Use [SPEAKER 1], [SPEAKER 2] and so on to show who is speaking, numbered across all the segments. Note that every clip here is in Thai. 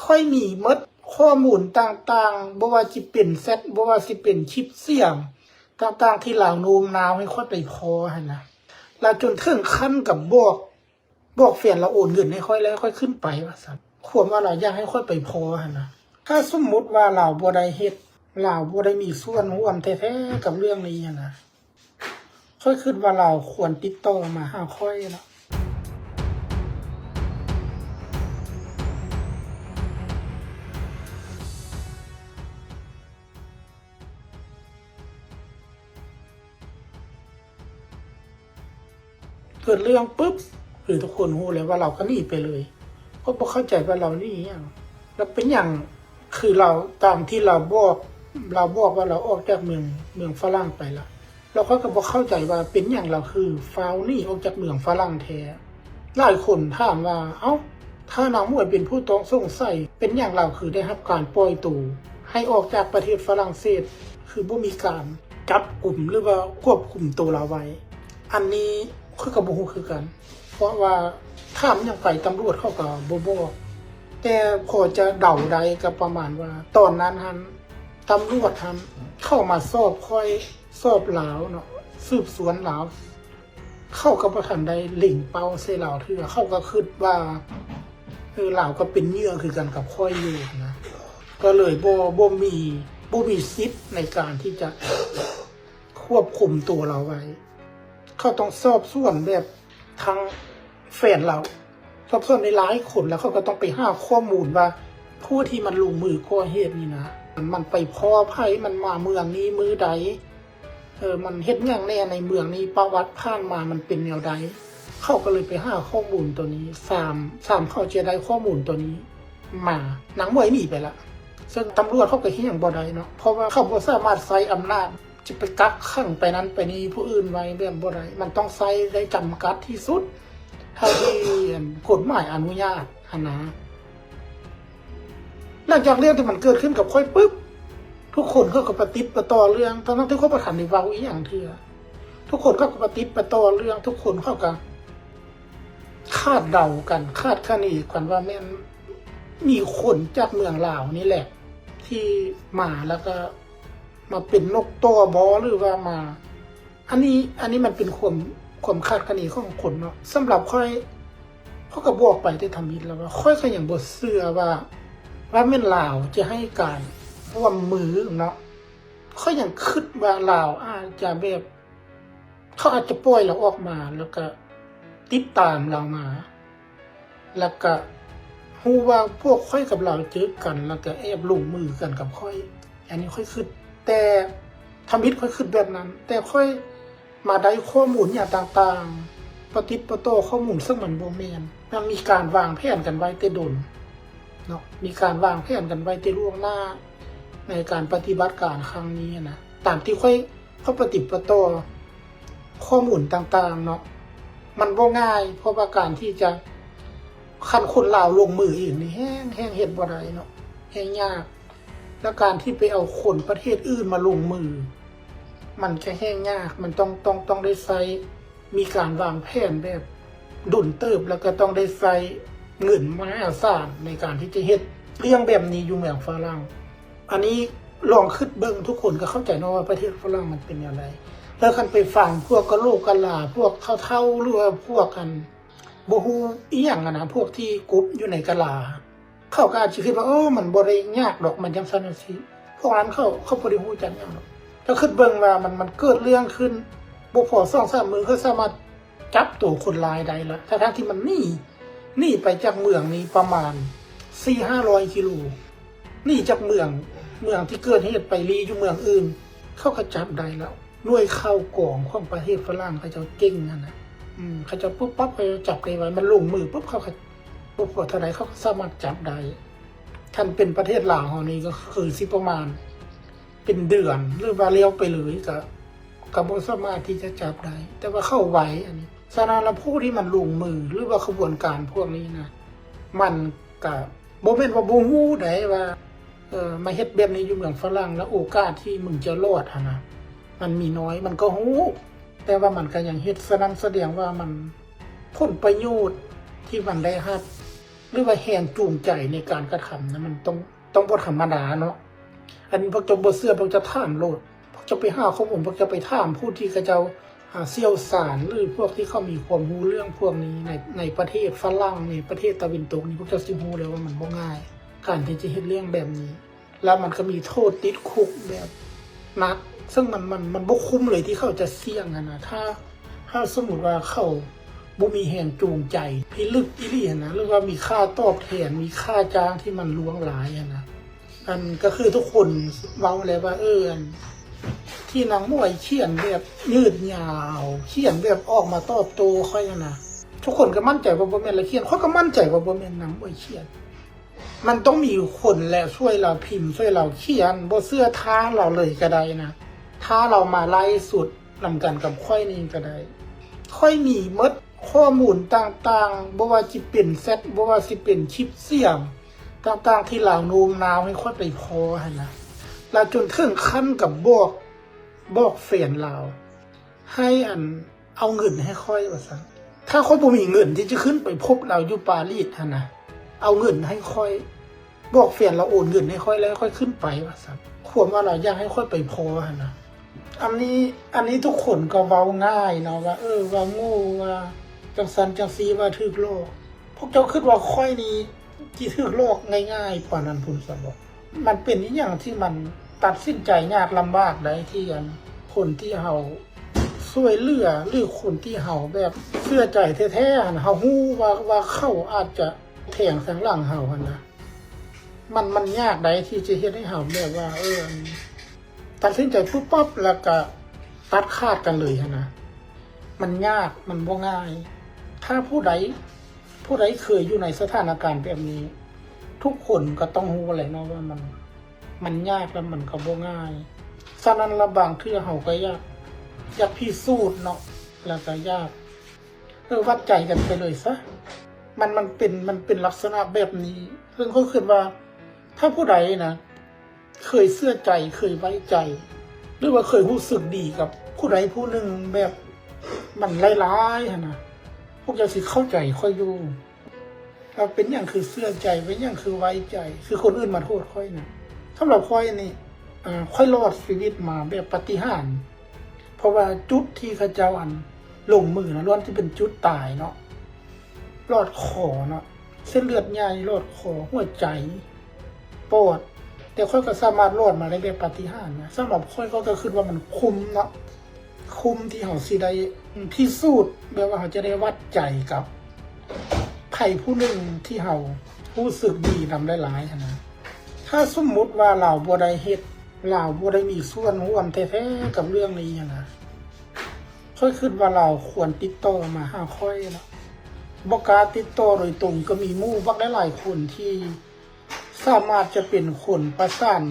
[SPEAKER 1] ค่อยมีหมดข้อมูลต่างๆบ่ว่าสิเป็นแชทบ่ว่าสิเป็นคลิปเสียงต่างๆที่เหล่าโน้มน้าวให้ค่อยไปพอหั่นนะแล้วจนถึงขั้นกับบอกแฟนเราโอนเงินให้ค่อยแล้วค่อยขึ้นไปว่าซั่นความว่าเราอยากให้ค่อยไปพอหั่นนะถ้าสมมุติว่าเราบ่ได้เฮ็ดเราบ่ได้มีส่วนร่วมแท้ๆกับเรื่องนี้นะค่อยคิดว่าเราควรติดต่อมาหาค่อยนะเกิดเรื่องปุ๊บคือทุกคนรู้เลยว่าเราก็หนีไปเลยเพราะบ่เข้าใจว่าเราหนีหยังแล้วเป็นอย่างคือเราตามที่เราบอกว่าเราออกจากเมืองฝรั่งไปละเราก็บ่เข้าใจว่าเป็นอย่างเราคือฟาวหนีออกจากเมืองฝรั่งแท้หลายคนถามว่าเอ้าถ้านางมวยเป็นผู้ต้องสงสัยเป็นอย่างเราคือได้รับการปล่อยตัวให้ออกจากประเทศฝรั่งเศสคือบ่มีการจับกลุ่มหรือว่าควบคุมตัวเราไว้อันนี้คือกับบ่ฮู้คือกันเพราะว่าถามอย่างไปตำรวจเขาก็บ่บอกแต่พอจะเดาได้ก็ประมาณว่าตอนนั้นหันตำรวจหันเข้ามาสอบค่อยสอบหลาวเนาะสืบสวนหลาวเข้าก็บ่ทันได้เล็งเป้าใส่หลาวเทื่อเขาก็คิดว่าหลาวก็เป็นเหยื่อคือกันกับค่อยอยู่นะก็เลยบ่มีสิทธิ์ในการที่จะควบคุมตัวเราไว้เขาต้องสอบสวนแบบทางแฟนเราสอบสวนในหลายคนแล้วเขาก็ต้องไปหาข้อมูลว่าผู้ที่มันลงมือก่อเหตุนี่นะมันไปพ้อไผมันมาเมืองนี้มือใดมันเฮ็ดหยังแน่ในเมืองนี้ประวัติผ่านมามันเป็นแนวใดเขาก็เลยไปหาข้อมูลตัวนี้3เขาจะได้ข้อมูลตัวนี้มาหนังมวยหนีไปละซึ่งตำรวจเขาก็เฮ็ดหยังบ่ได้เนาะเพราะว่าเขาบ่สามารถใช้อำนาจจะไปกักขังไปนั้นไปนี้ผู้อื่นไว้แบบบ่ได้มันต้องใช้ได้จำกัดที่สุดเท่าที่กฎหมายอนุญาตนะหลังจากเรื่องที่มันเกิดขึ้นกับค่อยปุ๊บทุกคนก็ปฏิบัติต่อเรื่องทั้งที่เขาประทันในเว้าอีหยังเถื่อทุกคนก็ปฏิบัติต่อเรื่องทุกคนเขาก็คาดเดากันคาดคะเนกันว่าแม่นมีคนจากเมืองลาวนี่แหละที่มาแล้วก็มาเป็นนกตัวบอหรือว่ามาอันนี้มันเป็นความคาดคะเนของคนเนาะสำหรับค่อยเขาก็บอกไปที่ทำมิตรแล้วว่าค่อยก็ยังบ่เชื่อว่าแม่นลาวจะให้การร่วมมือเนาะเขายังคิดว่าลาวอาจจะแบบเขาอาจจะปล่อยเราออกมาแล้วก็ติดตามเรามาแล้วก็ฮู้ว่าพวกค่อยกับเราเจอกันแล้วก็แอบลงมือกันกับค่อยอันนี้ค่อยคิดแต่ทำมิตรค่อยคิดแบบนั้นแต่ค่อยมาได้ข้อมูลอย่างต่างๆปฏิปต่อข้อมูลซึ่งมันบ่แม่นมันมีการวางแผนกันไว้แต่ดนเนาะมีการวางแผนกันไว้แต่ล่วงหน้าในการปฏิบัติการครั้งนี้นะตามที่ค่อยเขาปฏิบัติต่อข้อมูลต่างๆเนาะมันบ่ง่ายเพราะว่าการที่จะคันคนลาวลงมือเองนี่แห้งเฮ็ดบ่ได้เนาะแห้งยากแล้วการที่ไปเอาคนประเทศอื่นมาลงมือมันจะแห้งยากมันต้องได้ใช้มีการวางแผนแบบดุนเติบแล้วก็ต้องได้ใช้เงินมหาศาลในการที่จะเฮ็ดเรื่องแบบนี้อยู่เมืองฝรั่งอันนี้ลองคิดเบิ่งทุกคนก็เข้าใจเนาะว่าประเทศฝรั่งมันเป็นอย่างไรแล้วคันไปฟังพวกกะโหลกกะลาพวกเฒ่าๆหรือว่าพวกกันบ่ฮู้อีหยังนะพวกที่กรุ๊ปอยู่ในกะลาเขาก็อาจจะคิดว่ามันบ่ได้ยากดอกมันจังซั่นจังซี่พวกนั้นเขาบ่ได้ฮู้จักหยังหรอกแล้วคิดเบิ่งว่ามันเกิดเรื่องขึ้นบ่พอ 2-3 มื้อเขาสามารถจับตัวคนร้ายได้แล้วทั้งที่มันหนีไปจากเมืองนี้ประมาณ 4-500 กิโลหนีจากเมืองที่เกิดเหตุไปลีอยู่เมืองอื่นเขาก็จับได้แล้วหน่วยข่าวกองของประเทศฝรั่งเขาเจ้าเก่งนั่นน่ะเขาจะปุ๊บปั๊บเขาจับได้ไว้มันลงมือปุ๊บเขาก็ปุ๊บพอเท่าใดเขาก็สามารถจับได้ท่านเป็นประเทศลาวเฮานี่ก็คือสิประมาณเป็นเดือนหรือว่าเลี้ยวไปเลยก็บ่สามารถที่จะจับได้แต่ว่าเข้าไว้อันนี้สารพัดผู้ที่มันลงมือหรือว่าขบวนการพวกนี้นะมันก็บ่แม่นว่าบ่ฮู้ได้ว่ามาเฮ็ดแบบนี้อยู่เมืองฝรั่งแล้วโอกาสที่มึงจะรอดนะมันมีน้อยมันก็ฮู้แต่ว่ามันก็ยังเฮ็ดแสดงว่ามันผลประโยชน์ที่มันได้รับ รือว่าแรงจูงใจในการกระทำนะมันต้องบ่ธรรมดาเนาะอันนี้พวกเจ้าบ่เชื่อพวกเจ้าถามโลดพวกเจ้าไปหาข้อมูลพวกเจ้าไปถามผู้ที่เขาเจ้าเชี่ยวชาญหรือพวกที่เขามีความรู้เรื่องพวกนี้ในประเทศฝรั่งในประเทศตะวันตกนี่พวกเจ้าสิรู้เลยว่ามันบ่ง่ายการที่จะเฮ็ดเรื่องแบบนี้แล้วมันก็มีโทษติดคุกแบบหนักซึ่งมันบ่คุ้มเลยที่เขาจะเสี่ยงนะถ้าสมมุติว่าเขาบ่มีแรงจูงใจพิลึกอีหลีนะหรือว่ามีค่าตอบแทนมีค่าจ้างที่มันหลวงหลายนะอันก็คือทุกคนเว้าเลยว่าอันที่นางมวยเขียนแบบยืดยาวเขียนแบบออกมาตอบโต้ค่อยนะทุกคนก็มั่นใจว่าบ่แม่นละเขียนเขาก็มั่นใจว่าบ่แม่นนางมวยเขียนมันต้องมีคนแหละช่วยเราพิมพ์ช่วยเราเขียนบ่เสื้อท้าเราเลยก็ได้นะถ้าเรามาไล่สุดนำกันกับค่อยนี่ก็ได้ค่อยมีหมดข้อมูลต่างๆบ่ว่าสิเป็นแชทบ่ว่าสิเป็นคลิปเสียงต่างๆที่เราโน้มน้าวให้ค่อยไปพอหั่นนะแล้วจนถึงขั้นกับบอกแฟนเราให้เอาเงินให้ค่อยว่าซั่นถ้าค่อยบ่มีเงินที่จะขึ้นไปพบเราอยู่ปารีสหั่นนะเอาเงินให้ค่อยบอกแฟนเราโอนเงินให้ค่อยแล้วค่อยขึ้นไปว่าซั่นความว่าเราอยากให้ค่อยไปพอหั่นนะอันนี้ทุกคนก็เว้าง่ายเนาะว่าว่าโง่ว่าจังซันจังซีว่าถูกโลกพวกเจ้าคิดว่าค่อยนี้ที่ถูกโลกง่ายๆกว่านั้นพุ่นซะบ่มันเป็นอีหยังที่มันตัดสินใจยากลำบากได้ที่คนที่เฮาช่วยเหลือหรือคนที่เฮาแบบเชื่อใจแท้ๆเฮาฮู้ว่าเขาอาจจะแทงข้างหลังเฮาหั่นนะมันยากได้ที่จะเฮ็ดให้เฮาแบบว่าตัดสินใจปุ๊บปั๊บแล้วก็ตัดขาดกันเลยหั่นนะมันยากมันบ่ง่ายถ้าผู้ใดเคยอยู่ในสถานการณ์แบบนี้ทุกคนก็ต้องรู้แหละเนาะว่ามันยากแล้วมันก็บ่ง่ายฉะนั้นละบางเทื่อเฮาก็อยากพิสูจน์เนาะแล้วก็ยากวัดใจกันไปเลยซะมันเป็นลักษณะแบบนี้เรื่องก็คือว่าถ้าผู้ใดนะเคยเชื่อใจเคยไว้ใจหรือว่าเคยรู้สึกดีกับผู้ใดผู้หนึ่งแบบมันร้ายๆหั่นนะพวกเจ้าสิเข้าใจค่อยอยู่ว่าเป็นอย่างคือเชื่อใจเป็นอย่างคือไว้ใจคือคนอื่นมาโทษค่อยนะสำหรับค่อยนี่ค่อยรอดชีวิตมาแบบปาฏิหาริย์เพราะว่าจุดที่เขาเจ้าลงมือนะล้วนที่เป็นจุดตายเนาะรอดคอเนาะเส้นเลือดใหญ่รอดคอหัวใจปอดแต่ค่อยก็สามารถรอดมาได้แบบปาฏิหาริย์นะสำหรับค่อยก็คิดว่ามันคุ้มเนาะคุ้มที่เฮาสิได้พิสูจน์แบบว่าเฮาจะได้วัดใจกับไผผู้หนึ่งที่เฮารู้สึกดีนำได้หลายนะถ้าสมมุติว่าเราบ่ได้เฮ็ดเราบ่ได้มีส่วนร่วมแท้ๆกับเรื่องนี้นะค่อยคิดว่าเราควรติดต่อมาหาค่อยนะบ่กล้าติดต่อโดยตรงก็มีหมู่บักหลายคนที่สามารถจะเป็นคนประสาน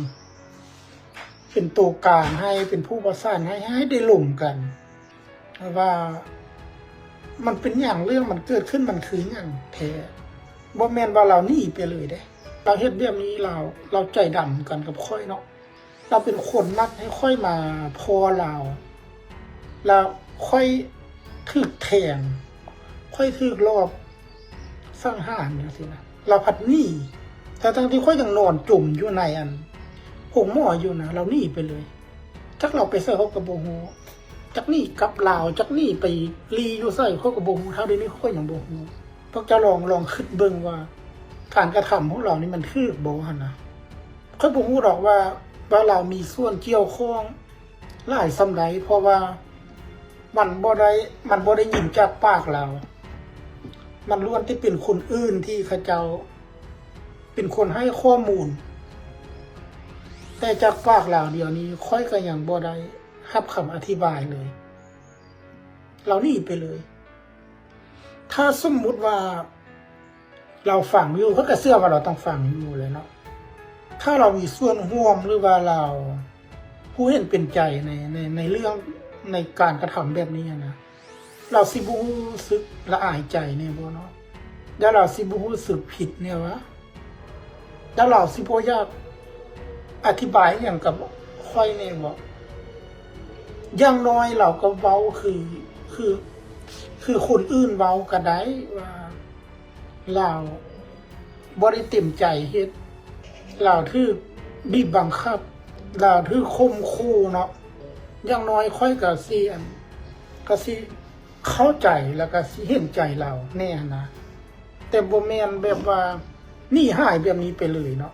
[SPEAKER 1] เป็นตัวกลางให้เป็นผู้ประสานให้ได้ลงกันว่ามันเป็นอย่างเรื่องมันเกิดขึ้นมันคืออย่างแท้บ่แม่นว่าเราหนีไปเลยเด้เราเฮ็ดแบบนี้เราใจดำกันกับค่อยเนาะเราเป็นคนนัดให้ค่อยมาพอเราแล้วค่อยถูกแทงค่อยถูกรอบสังหารจังซี่นะเราผัดหนีแต่ทั้งที่ค่อยยังนอนจุ่มอยู่ในผงหม้ออยู่นะเราหนีไปเลยจักเราไปใส่เขากับโบโฮจักหนีกับลาวจักหนีไปรีอยู่ใส่เขากับโบโฮเท่านี้ค่อยอย่างโบโฮพวกจะลองคิดเบิ่งว่าการกระทำของเรานี่มันคือบ่หั่นนะค่อยบ่ฮู้ดอกว่าเรามีส่วนเกี่ยวข้องหลายสำใดเพราะว่ามันบ่ได้ยินจากปากเรามันล้วนที่เป็นคนอื่นที่เขาเจ้าเป็นคนให้ข้อมูลแต่จากปากเราเดี๋ยวนี้ค่อยก็ยังบ่ได้รับคำอธิบายเลยเราหนีไปเลยถ้าสมมุติว่าเราฟังอยู่เขาก็เชื่อว่าเราต้องฟังอยู่เลยเนาะถ้าเรามีส่วนร่วมหรือว่าเราผู้เห็นเป็นใจในเรื่องในการกระทำแบบนี้นะเราสิบ่รู้สึกละอายใจเนี่ยบ่เนาะแล้วเราสิบ่รู้สึกผิดเนี่ยวะแล้วเราสิบ่อยากอธิบายอย่างกับค่อยเนี่ยบ่อย่างน้อยเราก็เว้าคือคนอื่นเว้าก็ได้ว่าเรา บ่ได้เต็มใจเฮ็ดเราถือบีบบังคับเราถือข่มขู่เนาะอย่างน้อยค่อยก็สิเข้าใจแล้วก็สิเห็นใจเราแน่นะแต่บ่แม่นแบบว่าหนีหายแบบนี้ไปเลยเนาะ